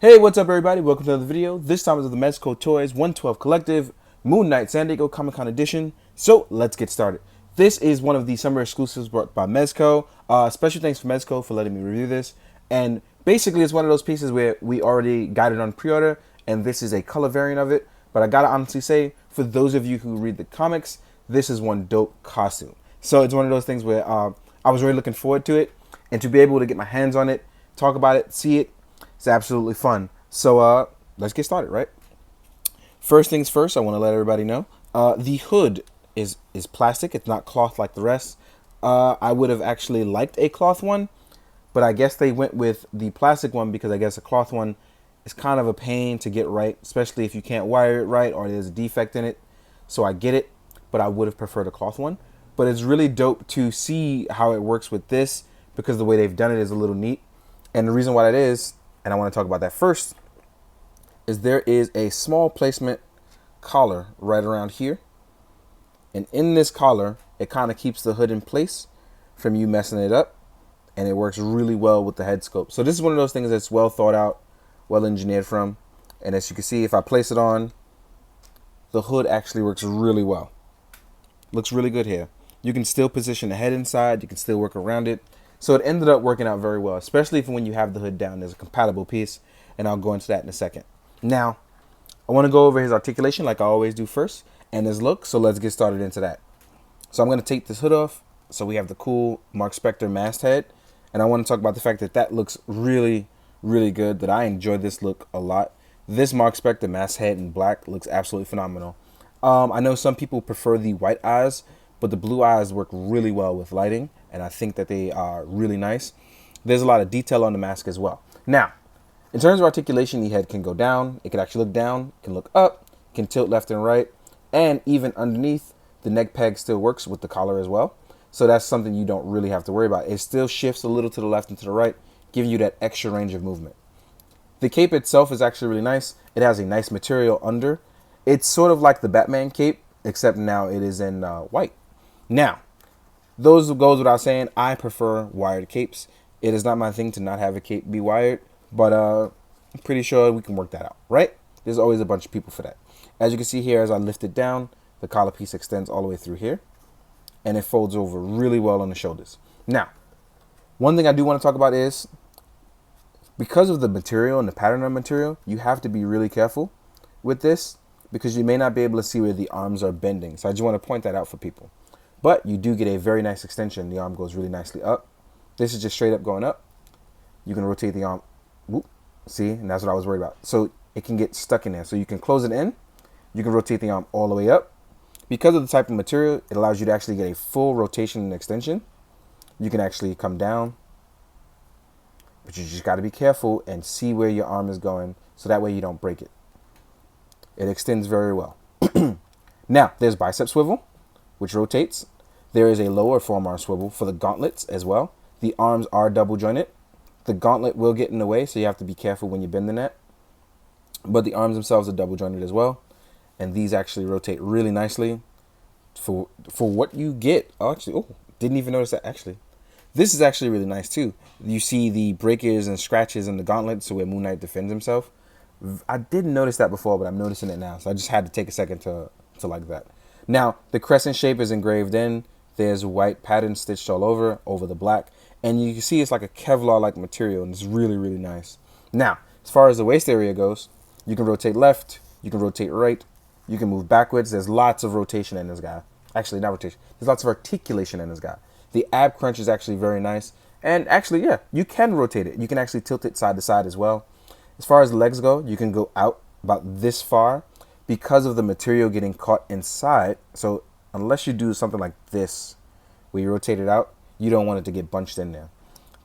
Hey, what's up everybody? Welcome to another video. This time is of the Mezco Toyz 112 Collective Moon Knight San Diego Comic-Con edition. So let's get started. This is one of the summer exclusives brought by Mezco. Special thanks for Mezco for letting me review this. And basically it's one of those pieces where we already got it on pre-order and this is a color variant of it. But I gotta honestly say, for those of you who read the comics, this is one dope costume. So it's one of those things where I was really looking forward to it, and to be able to get my hands on it, talk about it, see it, it's absolutely fun. So let's get started, right? First things first, I want to let everybody know the hood is plastic. It's not cloth like the rest. I would have actually liked a cloth one, but I guess they went with the plastic one because I guess a cloth one is kind of a pain to get right, especially if you can't wire it right or there's a defect in it. So I get it, but I would have preferred a cloth one. But it's really dope to see how it works with this because the way they've done it is a little neat. And the reason why that is, and I want to talk about that first, is there is a small placement collar right around here. And in this collar, it kind of keeps the hood in place from you messing it up. And it works really well with the head sculpt. So this is one of those things that's well thought out, well engineered from. And as you can see, if I place it on, the hood actually works really well. Looks really good here. You can still position the head inside. You can still work around it. So it ended up working out very well, especially for when you have the hood down. There's a compatible piece, and I'll go into that in a second. Now, I want to go over his articulation like I always do first, and his look, so let's get started into that. So I'm going to take this hood off, so we have the cool Mark Spector masthead, and I want to talk about the fact that that looks really, really good, that I enjoy this look a lot. This Mark Spector masthead in black looks absolutely phenomenal. I know some people prefer the white eyes, but the blue eyes work really well with lighting, and I think that they are really nice. There's a lot of detail on the mask as well. Now, in terms of articulation, the head can go down. It can actually look down, can look up, can tilt left and right, and even underneath, the neck peg still works with the collar as well. So that's something you don't really have to worry about. It still shifts a little to the left and to the right, giving you that extra range of movement. The cape itself is actually really nice. It has a nice material under. It's sort of like the Batman cape, except now it is in white. Now, those goes without saying, I prefer wired capes. It is not my thing to not have a cape be wired, but I'm pretty sure we can work that out, right? There's always a bunch of people for that. As you can see here, as I lift it down, the collar piece extends all the way through here, and it folds over really well on the shoulders. Now, one thing I do want to talk about is, because of the material and the pattern of material, you have to be really careful with this because you may not be able to see where the arms are bending. So I just want to point that out for people. But you do get a very nice extension. The arm goes really nicely up. This is just straight up going up. You can rotate the arm. Whoop, see, and that's what I was worried about. So it can get stuck in there. So you can close it in. You can rotate the arm all the way up. Because of the type of material, it allows you to actually get a full rotation and extension. You can actually come down. But you just got to be careful and see where your arm is going so that way you don't break it. It extends very well. Now, there's bicep swivel, which rotates. There is a lower forearm swivel for the gauntlets as well. The arms are double jointed. The gauntlet will get in the way, so you have to be careful when you bend the net. But the arms themselves are double jointed as well. And these actually rotate really nicely for what you get. Oh, actually, oh, didn't even notice that actually. This is actually really nice too. You see the breakers and scratches in the gauntlet, so where Moon Knight defends himself. I didn't notice that before, but I'm noticing it now. So I just had to take a second to like that. Now, the crescent shape is engraved in. There's white pattern stitched all over the black. And you can see it's like a Kevlar-like material, and it's really, really nice. Now, as far as the waist area goes, you can rotate left, you can rotate right, you can move backwards. There's lots of rotation in this guy. Actually, not rotation. There's lots of articulation in this guy. The ab crunch is actually very nice. And actually, yeah, you can rotate it. You can actually tilt it side to side as well. As far as the legs go, you can go out about this far because of the material getting caught inside. So unless you do something like this, where you rotate it out, you don't want it to get bunched in there.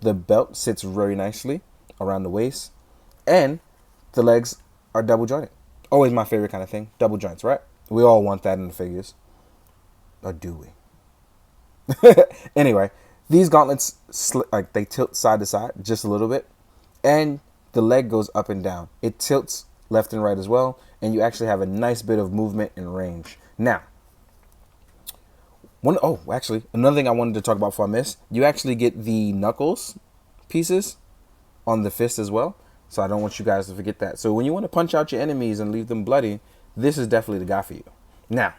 The belt sits very nicely around the waist, and the legs are double jointed. Always my favorite kind of thing, double joints, right? We all want that in the figures. Or do we? Anyway, these gauntlets, like they tilt side to side just a little bit, and the leg goes up and down. It tilts left and right as well, and you actually have a nice bit of movement and range. Now, actually, another thing I wanted to talk about before I miss, you actually get the knuckles pieces on the fist as well. So I don't want you guys to forget that. So when you want to punch out your enemies and leave them bloody, this is definitely the guy for you. Now,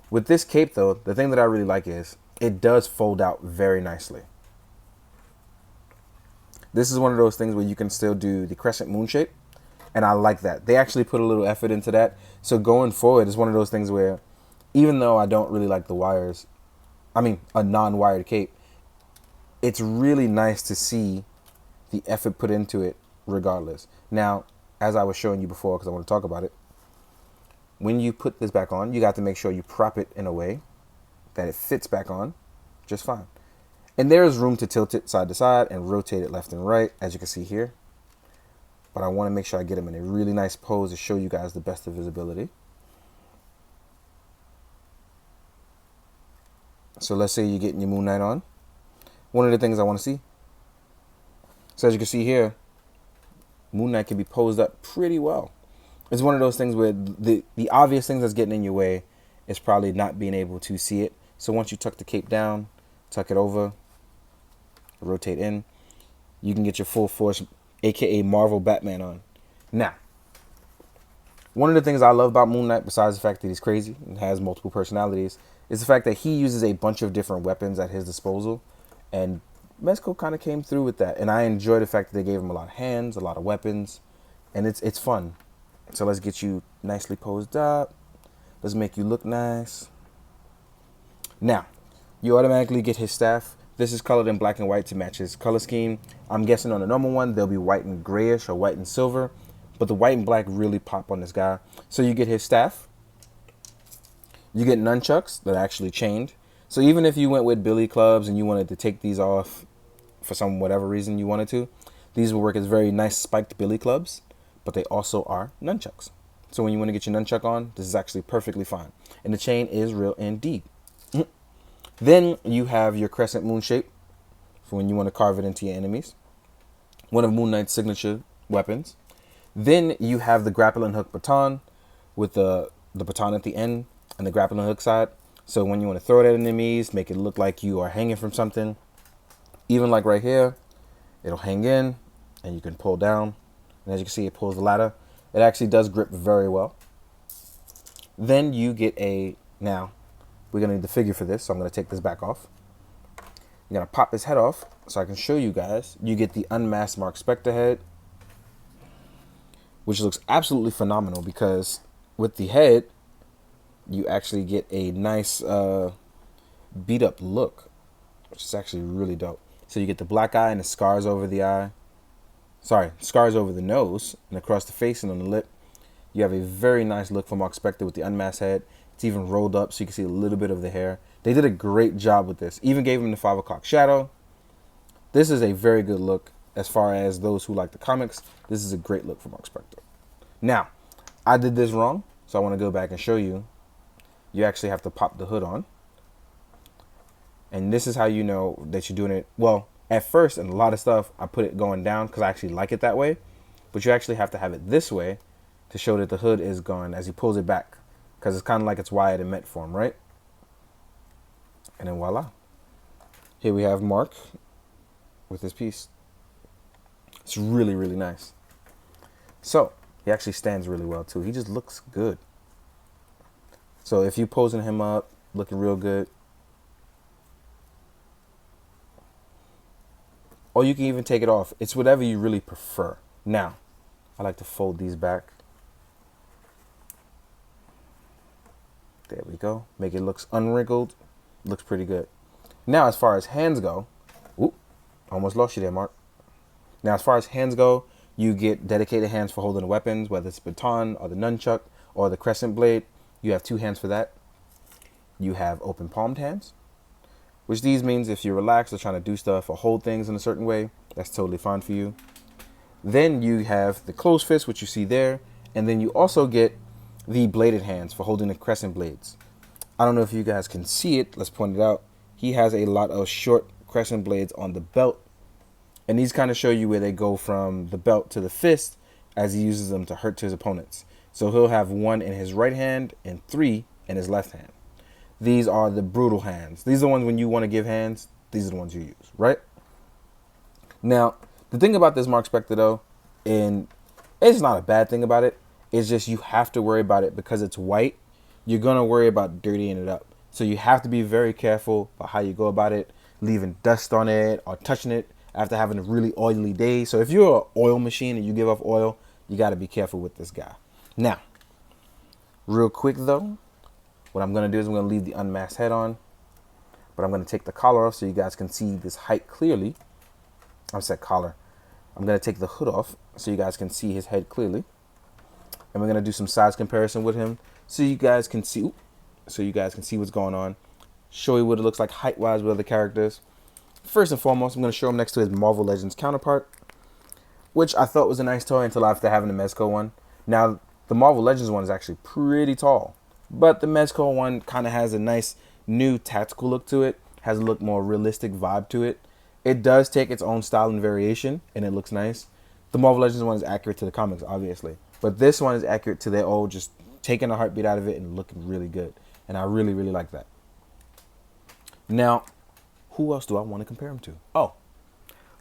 with this cape though, the thing that I really like is it does fold out very nicely. This is one of those things where you can still do the crescent moon shape. And I like that. They actually put a little effort into that. So going forward, it's one of those things where even though I don't really like the wires, I mean, a non-wired cape, it's really nice to see the effort put into it regardless. Now, as I was showing you before, because I want to talk about it, when you put this back on, you got to make sure you prop it in a way that it fits back on just fine. And there is room to tilt it side to side and rotate it left and right, as you can see here. But I want to make sure I get them in a really nice pose to show you guys the best of visibility. So let's say you're getting your Moon Knight on. One of the things I want to see. So as you can see here, Moon Knight can be posed up pretty well. It's one of those things where the obvious things that's getting in your way is probably not being able to see it. So once you tuck the cape down, tuck it over, rotate in, you can get your full force, aka Marvel Batman on. Now, one of the things I love about Moon Knight, besides the fact that he's crazy and has multiple personalities, is the fact that he uses a bunch of different weapons at his disposal. And Mezco kind of came through with that. And I enjoy the fact that they gave him a lot of hands, a lot of weapons, and it's fun. So let's get you nicely posed up. Let's make you look nice. Now, you automatically get his staff. This is colored in black and white to match his color scheme. I'm guessing on the normal one, they'll be white and grayish or white and silver. But the white and black really pop on this guy. So you get his staff. You get nunchucks that are actually chained. So even if you went with billy clubs and you wanted to take these off for some whatever reason you wanted to, these will work as very nice spiked billy clubs. But they also are nunchucks. So when you want to get your nunchuck on, this is actually perfectly fine. And the chain is real indeed. Then you have your crescent moon shape for when you want to carve it into your enemies. One of Moon Knight's signature weapons. Then you have the grappling hook baton with the baton at the end and the grappling hook side. So when you want to throw it at enemies, make it look like you are hanging from something. Even like right here, it'll hang in and you can pull down. And as you can see, it pulls the ladder. It actually does grip very well. Then you get now we're going to need the figure for this. So I'm going to take this back off. I'm going to pop his head off so I can show you guys. You get the unmasked Mark Spector head, which looks absolutely phenomenal because with the head, you actually get a nice beat up look, which is actually really dope. So you get the black eye and the scars over the eye. Sorry, scars over the nose and across the face and on the lip. You have a very nice look for Mark Spector with the unmasked head. It's even rolled up so you can see a little bit of the hair. They did a great job with this. Even gave him the 5 o'clock shadow. This is a very good look as far as those who like the comics. This is a great look for Mark Spector. Now, I did this wrong, so I want to go back and show you. You actually have to pop the hood on. And this is how you know that you're doing it. Well, at first, and a lot of stuff, I put it going down because I actually like it that way. But you actually have to have it this way to show that the hood is gone as he pulls it back. Because it's kind of like it's wired in met form, right? And then voila. Here we have Mark with his piece. It's really, really nice. So, he actually stands really well too. He just looks good. So if you're posing him up, looking real good. Or you can even take it off. It's whatever you really prefer. Now, I like to fold these back. There we go. Make it look unwrinkled. Looks pretty good. Now, as far as hands go, oop, almost lost you there, Mark. Now, as far as hands go, you get dedicated hands for holding the weapons, whether it's baton or the nunchuck or the crescent blade. You have 2 hands for that. You have open palmed hands, which these means if you're relaxed or trying to do stuff or hold things in a certain way, that's totally fine for you. Then you have the closed fist, which you see there. And then you also get the bladed hands for holding the crescent blades. I don't know if you guys can see it. Let's point it out. He has a lot of short crescent blades on the belt. And these kind of show you where they go from the belt to the fist as he uses them to hurt his opponents. So he'll have 1 in his right hand and 3 in his left hand. These are the brutal hands. These are the ones when you want to give hands. These are the ones you use, right? Now, the thing about this Mark Spector, though, And it's not a bad thing about it. It's just you have to worry about it because it's white. You're going to worry about dirtying it up. So you have to be very careful about how you go about it, leaving dust on it or touching it after having a really oily day. So if you're an oil machine and you give off oil, you got to be careful with this guy. Now, real quick though, what I'm going to do is I'm going to leave the unmasked head on, but I'm going to take the collar off so you guys can see this height clearly. I said collar. I'm going to take the hood off so you guys can see his head clearly. And we're going to do some size comparison with him so you guys can see what's going on. Show you what it looks like height-wise with other characters. First and foremost, I'm going to show him next to his Marvel Legends counterpart, which I thought was a nice toy until after having the Mezco one. Now, the Marvel Legends one is actually pretty tall, but the Mezco one kind of has a nice new tactical look to it, has a look more realistic vibe to it. It does take its own style and variation, and it looks nice. The Marvel Legends one is accurate to the comics, obviously, but this one is accurate to their old, just taking a heartbeat out of it and looking really good, and I really, really like that. Now, who else do I want to compare him to? Oh,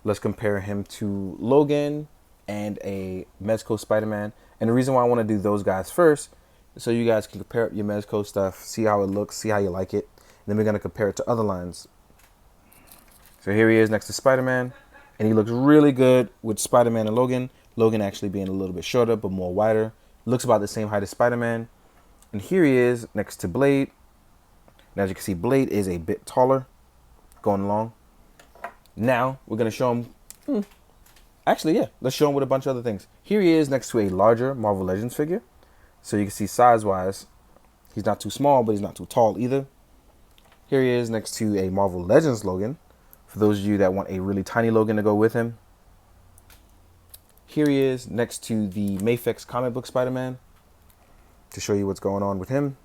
let's compare him to Logan and a Mezco Spider-Man. And the reason why I want to do those guys first is so you guys can compare up your Mezco stuff, see how it looks, see how you like it. And then we're going to compare it to other lines. So here he is next to Spider-Man, and he looks really good with Spider-Man and Logan. Logan actually being a little bit shorter but more wider. Looks about the same height as Spider-Man. And here he is next to Blade. And as you can see, Blade is a bit taller going along. Now we're going to show him, actually, yeah, let's show him with a bunch of other things. Here he is next to a larger Marvel Legends figure. So you can see size-wise, he's not too small, but he's not too tall either. Here he is next to a Marvel Legends Logan, for those of you that want a really tiny Logan to go with him. Here he is next to the Mafex comic book Spider-Man, to show you what's going on with him.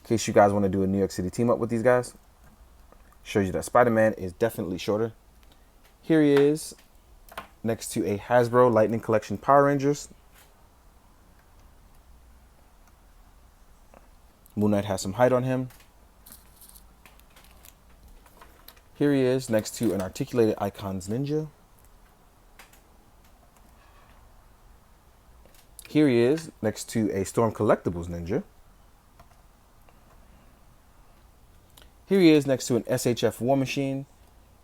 In case you guys want to do a New York City team up with these guys. Shows you that Spider-Man is definitely shorter. Here he is next to a Hasbro Lightning Collection Power Rangers. Moon Knight has some height on him. Here he is next to an Articulated Icons Ninja. Here he is next to a Storm Collectibles Ninja. Here he is next to an SHF War Machine,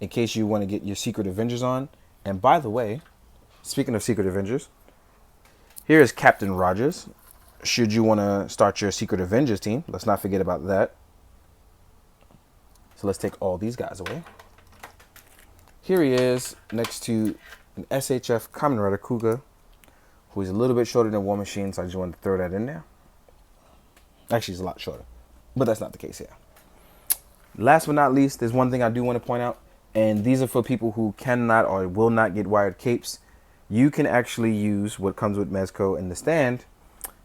in case you want to get your Secret Avengers on. And by the way, speaking of Secret Avengers, here is Captain Rogers. Should you want to start your Secret Avengers team, let's not forget about that. So let's take all these guys away. Here he is next to an SHF Kamen Rider Kuga, who is a little bit shorter than War Machine, so I just wanted to throw that in there. Actually, he's a lot shorter, but that's not the case here. Last but not least, there's one thing I do want to point out, and these are for people who cannot or will not get wired capes. You can actually use what comes with Mezco in the stand.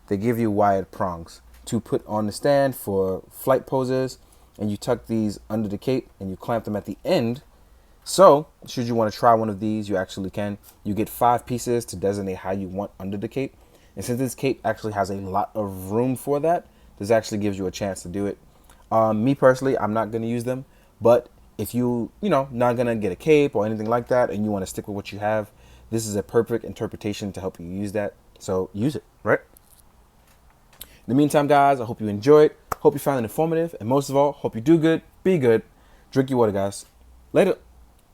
They give you wired prongs to put on the stand for flight poses, and you tuck these under the cape and you clamp them at the end. So should you want to try one of these, you actually can. You get 5 pieces to designate how you want under the cape. And since this cape actually has a lot of room for that, this actually gives you a chance to do it. Me personally, I'm not going to use them, but if not going to get a cape or anything like that and you want to stick with what you have, this is a perfect interpretation to help you use that. So use it, right? In the meantime, guys, I hope you enjoyed. Hope you found it informative. And most of all, hope you do good, be good. Drink your water, guys. Later.